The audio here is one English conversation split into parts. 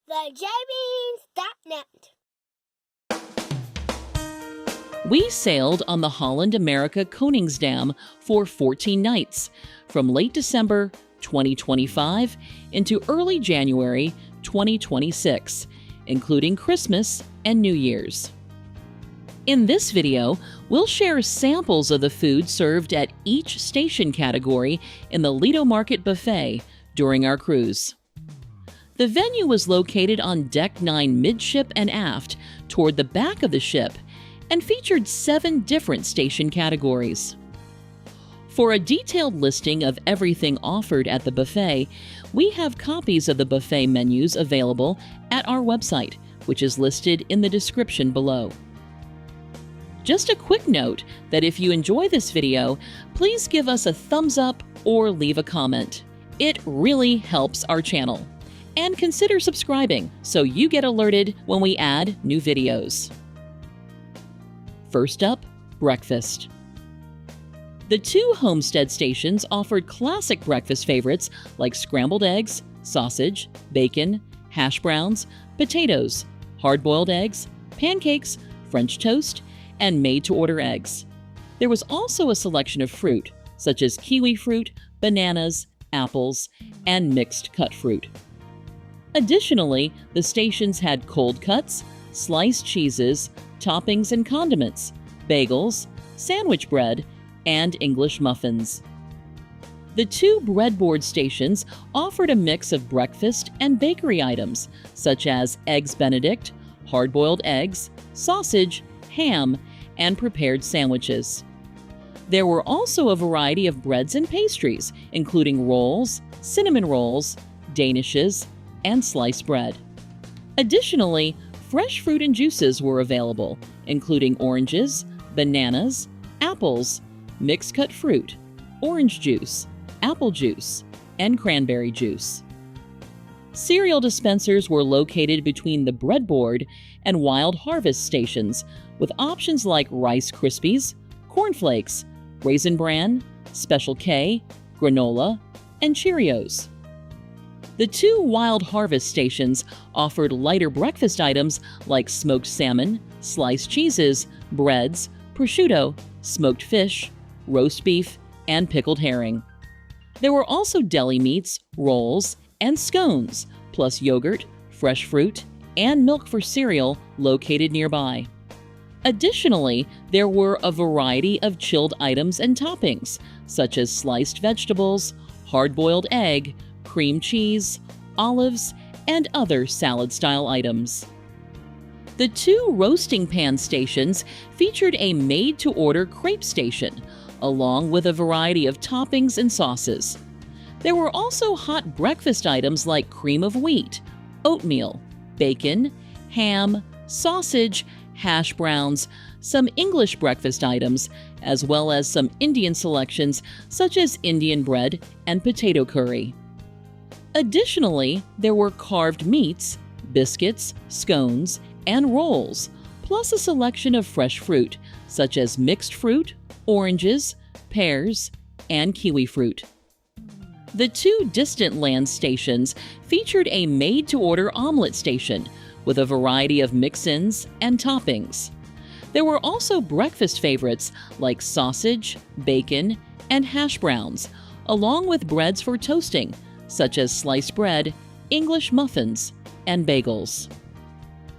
TheJamies.net. We sailed on the Holland America Koningsdam for 14 nights, from late December 2025 into early January 2026, including Christmas and New Year's. In this video, we'll share samples of the food served at each station category in the Lido Market buffet during our cruise. The venue was located on Deck 9 Midship and Aft toward the back of the ship and featured 7 different station categories. For a detailed listing of everything offered at the buffet, we have copies of the buffet menus available at our website, which is listed in the description below. Just a quick note that if you enjoy this video, please give us a thumbs up or leave a comment. It really helps our channel. And consider subscribing so you get alerted when we add new videos. First up, breakfast. The 2 homestead stations offered classic breakfast favorites like scrambled eggs, sausage, bacon, hash browns, potatoes, hard-boiled eggs, pancakes, French toast, and made-to-order eggs. There was also a selection of fruit, such as kiwi fruit, bananas, apples, and mixed cut fruit. Additionally, the stations had cold cuts, sliced cheeses, toppings and condiments, bagels, sandwich bread, and English muffins. The 2 breadboard stations offered a mix of breakfast and bakery items, such as Eggs Benedict, hard-boiled eggs, sausage, ham, and prepared sandwiches. There were also a variety of breads and pastries, including rolls, cinnamon rolls, danishes, and sliced bread. Additionally, fresh fruit and juices were available, including oranges, bananas, apples, mixed cut fruit, orange juice, apple juice, and cranberry juice. Cereal dispensers were located between the breadboard and Wild Harvest stations, with options like Rice Krispies, Corn Flakes, Raisin Bran, Special K, granola, and Cheerios. The 2 Wild Harvest stations offered lighter breakfast items like smoked salmon, sliced cheeses, breads, prosciutto, smoked fish, roast beef, and pickled herring. There were also deli meats, rolls, and scones, plus yogurt, fresh fruit, and milk for cereal located nearby. Additionally, there were a variety of chilled items and toppings, such as sliced vegetables, hard-boiled egg, cream cheese, olives, and other salad-style items. The 2 roasting pan stations featured a made-to-order crepe station, along with a variety of toppings and sauces. There were also hot breakfast items like cream of wheat, oatmeal, bacon, ham, sausage, hash browns, some English breakfast items, as well as some Indian selections such as Indian bread and potato curry. Additionally, there were carved meats, biscuits, scones, and rolls, plus a selection of fresh fruit, such as mixed fruit, oranges, pears, and kiwi fruit. The 2 distant land stations featured a made-to-order omelet station with a variety of mix-ins and toppings. There were also breakfast favorites like sausage, bacon, and hash browns, along with breads for toasting, such as sliced bread, English muffins, and bagels.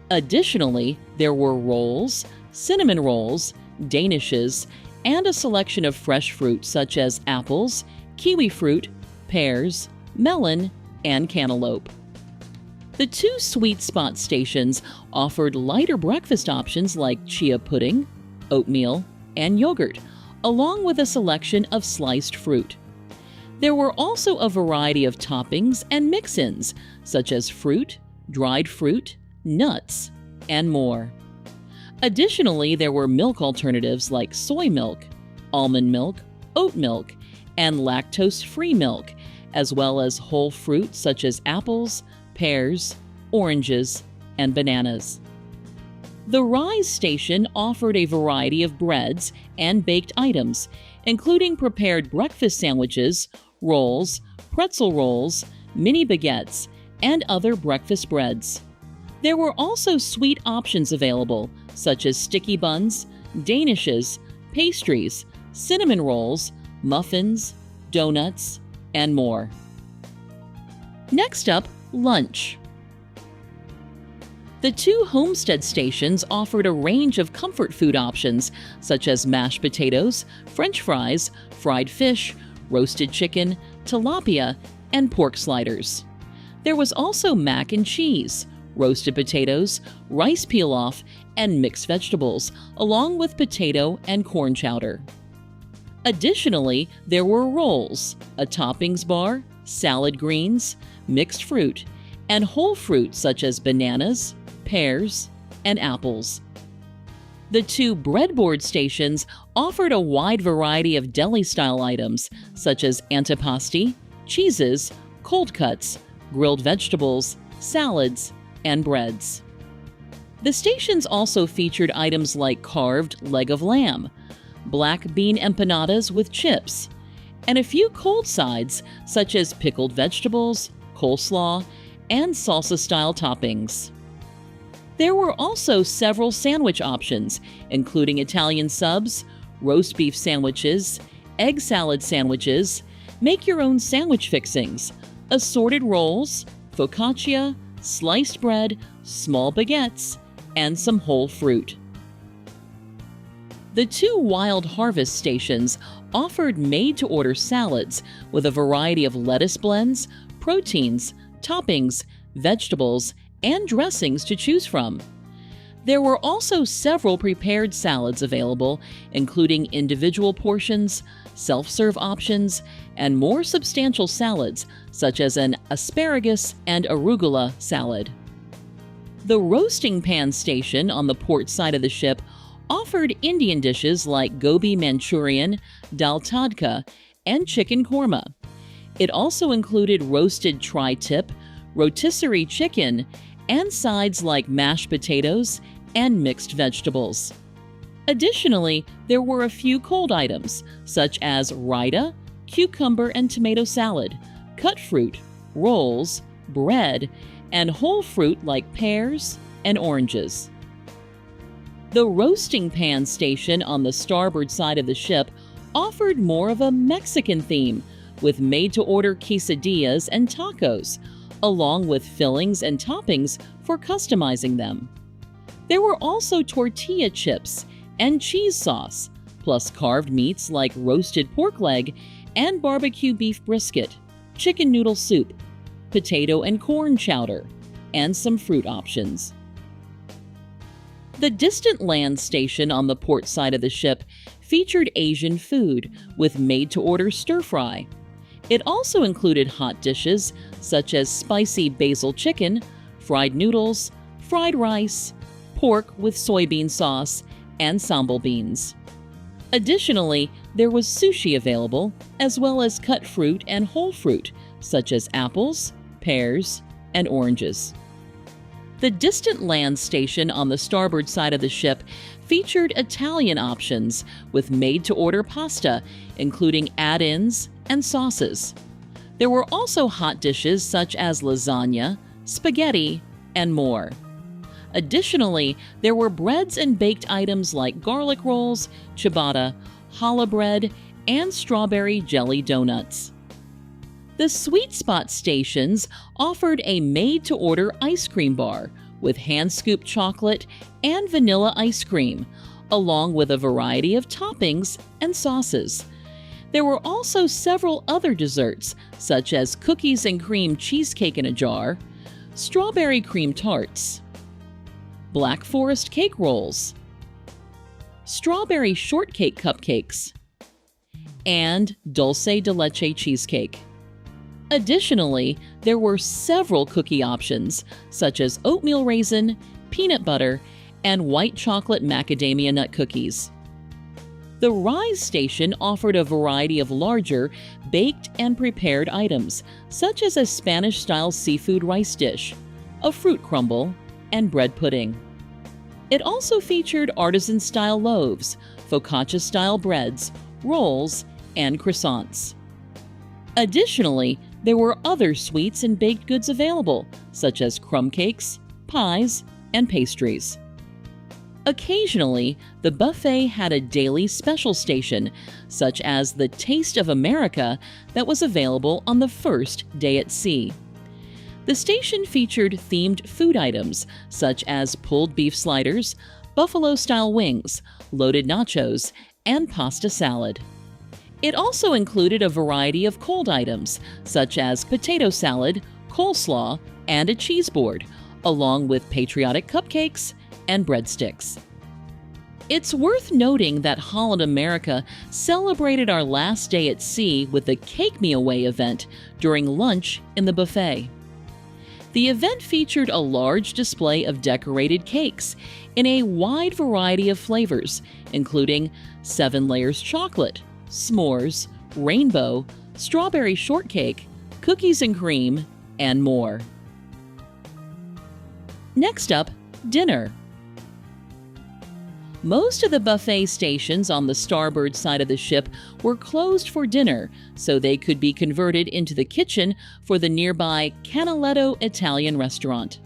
Additionally, there were rolls, cinnamon rolls, danishes, and a selection of fresh fruit such as apples, kiwi fruit, pears, melon, and cantaloupe. The 2 sweet spot stations offered lighter breakfast options like chia pudding, oatmeal, and yogurt, along with a selection of sliced fruit. There were also a variety of toppings and mix-ins, such as fruit, dried fruit, nuts, and more. Additionally, there were milk alternatives like soy milk, almond milk, oat milk, and lactose-free milk, as well as whole fruit such as apples, pears, oranges, and bananas. The Rise station offered a variety of breads and baked items, including prepared breakfast sandwiches, rolls, pretzel rolls, mini baguettes, and other breakfast breads. There were also sweet options available, such as sticky buns, danishes, pastries, cinnamon rolls, muffins, donuts, and more. Next up, lunch. The two homestead stations offered a range of comfort food options such as mashed potatoes, French fries, fried fish, roasted chicken, tilapia, and pork sliders. There was also mac and cheese, roasted potatoes, rice pilaf, and mixed vegetables, along with potato and corn chowder. Additionally, there were rolls, a toppings bar, salad greens, mixed fruit, and whole fruit such as bananas, pears, and apples. The two breadboard stations offered a wide variety of deli-style items such as antipasti, cheeses, cold cuts, grilled vegetables, salads, and breads. The stations also featured items like carved leg of lamb, black bean empanadas with chips, and a few cold sides such as pickled vegetables, coleslaw, and salsa-style toppings. There were also several sandwich options, including Italian subs, roast beef sandwiches, egg salad sandwiches, make-your-own sandwich fixings, assorted rolls, focaccia, sliced bread, small baguettes, and some whole fruit. The two Wild Harvest stations offered made-to-order salads with a variety of lettuce blends, proteins, toppings, vegetables, and dressings to choose from. There were also several prepared salads available, including individual portions, self-serve options, and more substantial salads, such as an asparagus and arugula salad. The roasting pan station on the port side of the ship offered Indian dishes like gobi Manchurian, dal tadka, and chicken korma. It also included roasted tri-tip, rotisserie chicken, and sides like mashed potatoes and mixed vegetables. Additionally, there were a few cold items, such as raita, cucumber and tomato salad, cut fruit, rolls, bread, and whole fruit like pears and oranges. The roasting pan station on the starboard side of the ship offered more of a Mexican theme, with made-to-order quesadillas and tacos, along with fillings and toppings for customizing them. There were also tortilla chips and cheese sauce, plus carved meats like roasted pork leg and barbecue beef brisket, chicken noodle soup, potato and corn chowder, and some fruit options. The distant land station on the port side of the ship featured Asian food with made-to-order stir-fry. It also included hot dishes such as spicy basil chicken, fried noodles, fried rice, pork with soybean sauce, and sambal beans. Additionally, there was sushi available, as well as cut fruit and whole fruit, such as apples, pears, and oranges. The distant land station on the starboard side of the ship featured Italian options with made-to-order pasta, including add-ins and sauces. There were also hot dishes such as lasagna, spaghetti, and more. Additionally, there were breads and baked items like garlic rolls, ciabatta, challah bread, and strawberry jelly donuts. The Sweet Spot stations offered a made-to-order ice cream bar with hand-scooped chocolate and vanilla ice cream, along with a variety of toppings and sauces. There were also several other desserts, such as cookies and cream cheesecake in a jar, strawberry cream tarts, Black Forest cake rolls, strawberry shortcake cupcakes, and dulce de leche cheesecake. Additionally, there were several cookie options, such as oatmeal raisin, peanut butter, and white chocolate macadamia nut cookies. The Rise station offered a variety of larger, baked and prepared items, such as a Spanish-style seafood rice dish, a fruit crumble, and bread pudding. It also featured artisan-style loaves, focaccia-style breads, rolls, and croissants. Additionally, There were other sweets and baked goods available, such as crumb cakes, pies, and pastries. Occasionally, the buffet had a daily special station, such as the Taste of America, that was available on the first day at sea. The station featured themed food items, such as pulled beef sliders, buffalo-style wings, loaded nachos, and pasta salad. It also included a variety of cold items, such as potato salad, coleslaw, and a cheese board, along with patriotic cupcakes and breadsticks. It's worth noting that Holland America celebrated our last day at sea with a Cake Me Away event during lunch in the buffet. The event featured a large display of decorated cakes in a wide variety of flavors, including 7 layers chocolate, s'mores, rainbow, strawberry shortcake, cookies and cream, and more. Next up, dinner. Most of the buffet stations on the starboard side of the ship were closed for dinner, so they could be converted into the kitchen for the nearby Canaletto Italian restaurant.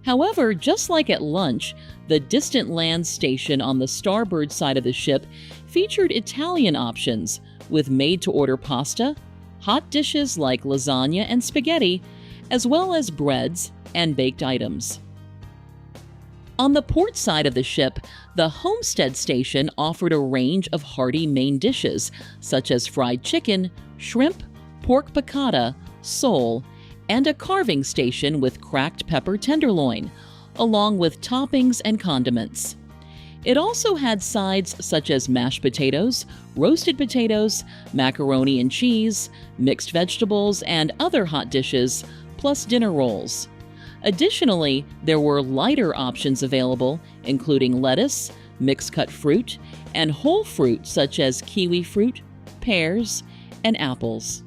However, just like at lunch, the distant land station on the starboard side of the ship featured Italian options with made-to-order pasta, hot dishes like lasagna and spaghetti, as well as breads and baked items. On the port side of the ship, the Homestead Station offered a range of hearty main dishes, such as fried chicken, shrimp, pork piccata, sole, and a carving station with cracked pepper tenderloin, along with toppings and condiments. It also had sides such as mashed potatoes, roasted potatoes, macaroni and cheese, mixed vegetables, and other hot dishes, plus dinner rolls. Additionally, there were lighter options available, including lettuce, mixed-cut fruit, and whole fruit such as kiwi fruit, pears, and apples.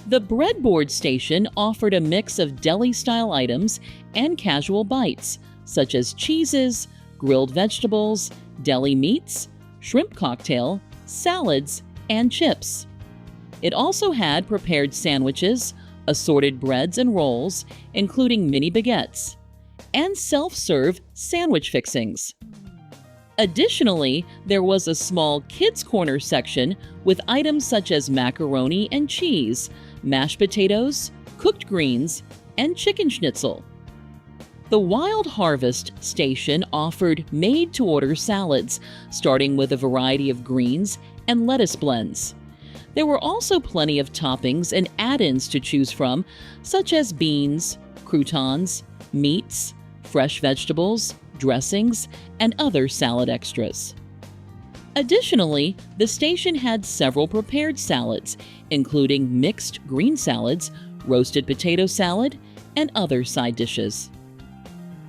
The breadboard station offered a mix of deli-style items and casual bites, such as cheeses, grilled vegetables, deli meats, shrimp cocktail, salads, and chips. It also had prepared sandwiches, assorted breads and rolls, including mini baguettes, and self-serve sandwich fixings. Additionally, there was a small kids' corner section with items such as macaroni and cheese, mashed potatoes, cooked greens, and chicken schnitzel. The Wild Harvest station offered made-to-order salads, starting with a variety of greens and lettuce blends. There were also plenty of toppings and add-ins to choose from, such as beans, croutons, meats, fresh vegetables, dressings, and other salad extras. Additionally, the station had several prepared salads, including mixed green salads, roasted potato salad, and other side dishes.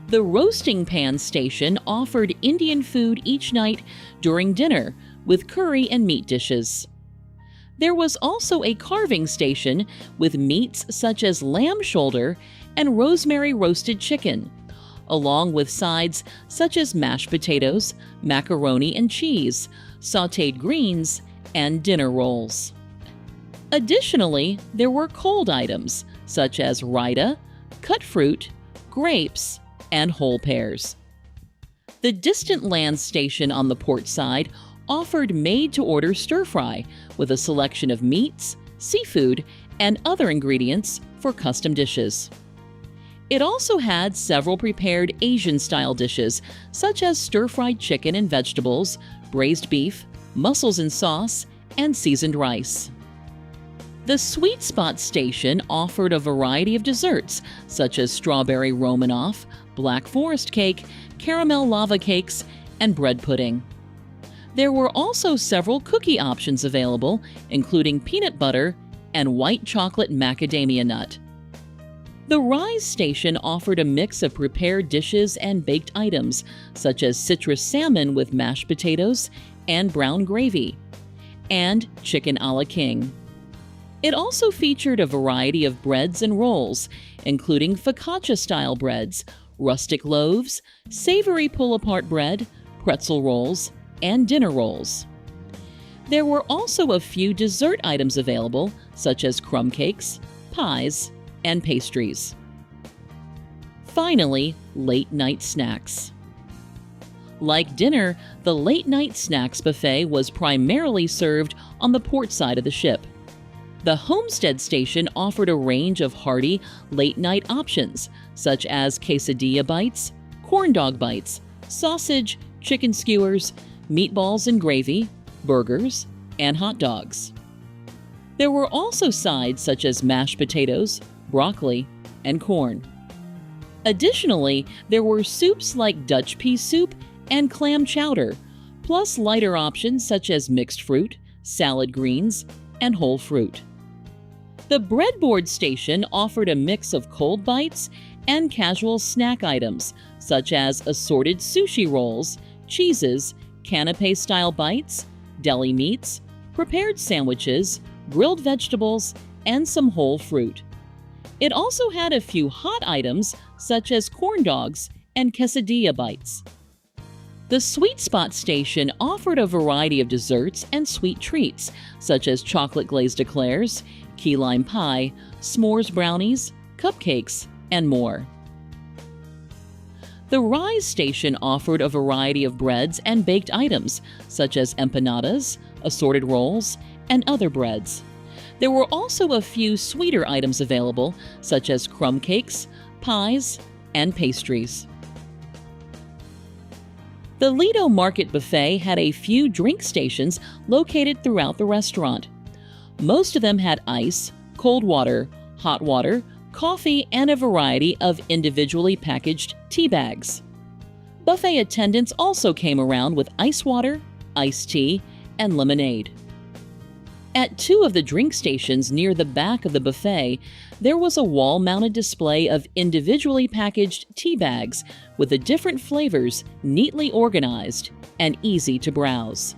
The Roasting Pan station offered Indian food each night during dinner, with curry and meat dishes. There was also a carving station with meats such as lamb shoulder and rosemary roasted chicken, along with sides such as mashed potatoes, macaroni and cheese, sautéed greens, and dinner rolls. Additionally, there were cold items such as raita, cut fruit, grapes, and whole pears. The distant land station on the port side offered made-to-order stir-fry with a selection of meats, seafood, and other ingredients for custom dishes. It also had several prepared Asian-style dishes, such as stir-fried chicken and vegetables, braised beef, mussels in sauce, and seasoned rice. The Sweet Spot station offered a variety of desserts, such as strawberry Romanoff, black forest cake, caramel lava cakes, and bread pudding. There were also several cookie options available, including peanut butter and white chocolate macadamia nut. The Rise station offered a mix of prepared dishes and baked items, such as citrus salmon with mashed potatoes and brown gravy, and chicken a la king. It also featured a variety of breads and rolls, including focaccia-style breads, rustic loaves, savory pull-apart bread, pretzel rolls, and dinner rolls. There were also a few dessert items available, such as crumb cakes, pies, and pastries. Finally, late-night snacks. Like dinner, the late-night snacks buffet was primarily served on the port side of the ship. The Homestead Station offered a range of hearty, late-night options, such as quesadilla bites, corn dog bites, sausage, chicken skewers, meatballs and gravy, burgers, and hot dogs. There were also sides such as mashed potatoes, broccoli, and corn. Additionally, there were soups like Dutch pea soup and clam chowder, plus lighter options such as mixed fruit, salad greens, and whole fruit. The breadboard station offered a mix of cold bites and casual snack items, such as assorted sushi rolls, cheeses, canapé-style bites, deli meats, prepared sandwiches, grilled vegetables, and some whole fruit. It also had a few hot items, such as corn dogs and quesadilla bites. The Sweet Spot Station offered a variety of desserts and sweet treats, such as chocolate glazed eclairs, key lime pie, s'mores brownies, cupcakes, and more. The Rise Station offered a variety of breads and baked items, such as empanadas, assorted rolls, and other breads. There were also a few sweeter items available, such as crumb cakes, pies, and pastries. The Lido Market buffet had a few drink stations located throughout the restaurant. Most of them had ice, cold water, hot water, coffee, and a variety of individually packaged tea bags. Buffet attendants also came around with ice water, iced tea, and lemonade. At two of the drink stations near the back of the buffet, there was a wall-mounted display of individually packaged tea bags with the different flavors neatly organized and easy to browse.